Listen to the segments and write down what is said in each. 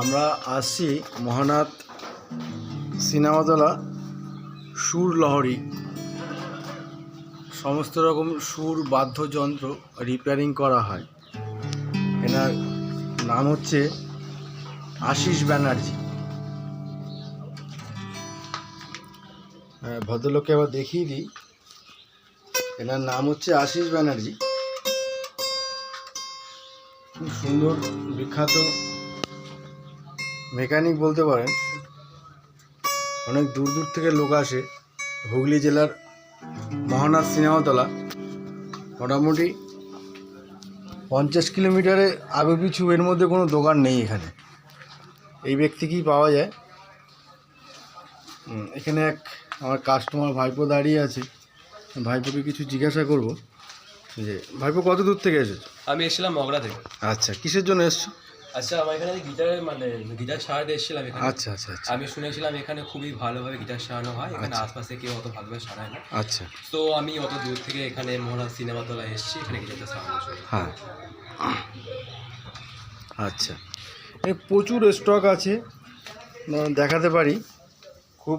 আমরা আসছি মহানাথ সিনেমাতলা সুর লহরী। সমস্ত রকম সুর বাদ্যযন্ত্র রিপেয়ারিং করা হয়। এনার নাম হচ্ছে আশিস ব্যানার্জি। ভদ্রলোককে আবার দেখিয়ে দিই, এনার নাম হচ্ছে আশিস ব্যানার্জি। খুব সুন্দর বিখ্যাত মেকানিক বলতে পারেন। অনেক দূর দূর থেকে লোক আসে। হুগলি জেলার মহানাথ সিনেমাতলা মোটামুটি 50 কিলোমিটারে আগে পিছু এর মধ্যে কোনো দোকান নেই। এখানে এই ব্যক্তিকেই পাওয়া যায়। এখানে এক আমার কাস্টমার ভাইপো দাঁড়িয়ে আছে। ভাইপোকে কিছু জিজ্ঞাসা করব যে ভাইপো কত দূর থেকে এসেছো? আমি এসেছিলাম মগরা থেকে। আচ্ছা, কিসের জন্য এসছো? আচ্ছা, আমার এখানে গিটার সারাতে এসেছিলাম এখানে। আচ্ছা আচ্ছা আচ্ছা। আমি শুনেছিলাম এখানে খুবই ভালোভাবে গিটার সারানো হয়। এখানে আচ্ছা। আশপাশে কেউ অত ভালোভাবে সারায় না। আচ্ছা। তো আমি অত দূর থেকে এখানে মহানাথ সিনেমাতলায় এসেছি, এখানে গিটারটা সারানোর জন্য। হ্যাঁ, আচ্ছা। এই প্রচুর স্টক আছে, দেখাতে পারি। খুব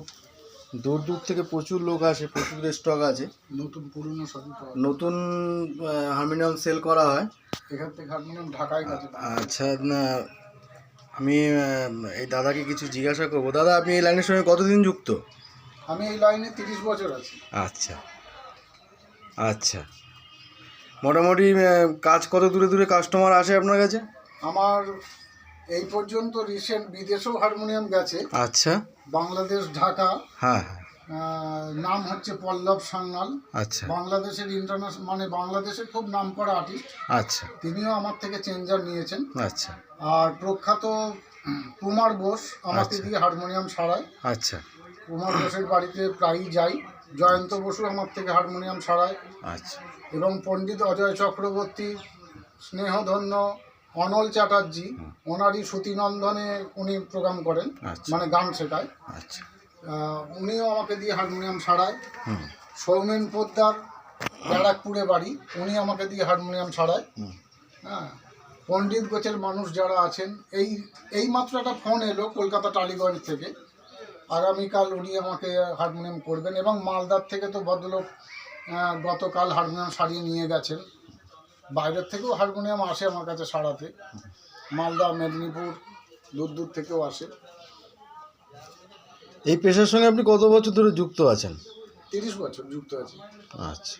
দূর দূর থেকে প্রচুর লোক আসে, প্রচুর স্টক আছে। নতুন পুরনো সবই পাওয়া যায়। নতুন হারমোনিয়াম সেল করা হয় এখান থেকে হারমোনিয়াম ঢাকায় গেছে। আচ্ছা, না আমি এই দাদাকে কিছু জিজ্ঞাসা করবো। দাদা, আপনি এই লাইনের সঙ্গে কতদিন যুক্ত? আমি এই লাইনে 30 বছর আছি। আচ্ছা আচ্ছা। মোটামুটি কাজ কত দূরে দূরে কাস্টমার আসে আপনার কাছে? আমার এই পর্যন্ত রিসেন্ট বিদেশেও হারমোনিয়াম গেছে। আচ্ছা। বাংলাদেশ, ঢাকা। হ্যাঁ। নাম হচ্ছে পল্লব সান্যাল। আচ্ছা। বাংলাদেশের ইন্টারন্যাশনাল মানে বাংলাদেশের খুব নামকরা আর্টিস্ট। আচ্ছা। তিনিও আমার থেকে চেঞ্জার নিয়েছেন। আচ্ছা। আর প্রখ্যাত কুমার বোস আমাকে আচ্ছা। দিয়ে হারমোনিয়াম সারায়। আচ্ছা। কুমার বোসের বাড়িতে প্রায়ই যাই। জয়ন্ত বসু আমার থেকে হারমোনিয়াম সারায়। আচ্ছা। এবং পণ্ডিত অজয় চক্রবর্তী, স্নেহধন্য অনল চ্যাটার্জি, ওনারই শ্রুতিনন্দনে উনি প্রোগ্রাম করেন। আচ্ছা। মানে গান শেখায়। আচ্ছা। উনিও আমাকে দিয়ে হারমোনিয়াম সারায়। হুম। সৌমেন পোদ্দার, ব্যারাকপুরে বাড়ি, উনি আমাকে দিয়ে হারমোনিয়াম সারায়। হ্যাঁ, পণ্ডিত গোছের মানুষ যারা আছেন, এই মাত্র একটা ফোন এলো কলকাতা টালিগঞ্জ থেকে, আগামীকাল উনি আমাকে হারমোনিয়াম করবেন। এবং মালদার থেকে তো ভদ্রলোক গতকাল হারমোনিয়াম সারিয়ে নিয়ে গেছেন। বাইরের থেকেও হারমোনিয়াম আসে আমার কাছে সারাতে। মালদা, মেদিনীপুর, দূর দূর থেকেও আসে। এই পেশার সঙ্গে আপনি কত বছর ধরে যুক্ত আছেন? 30 বছর যুক্ত আছি। আচ্ছা।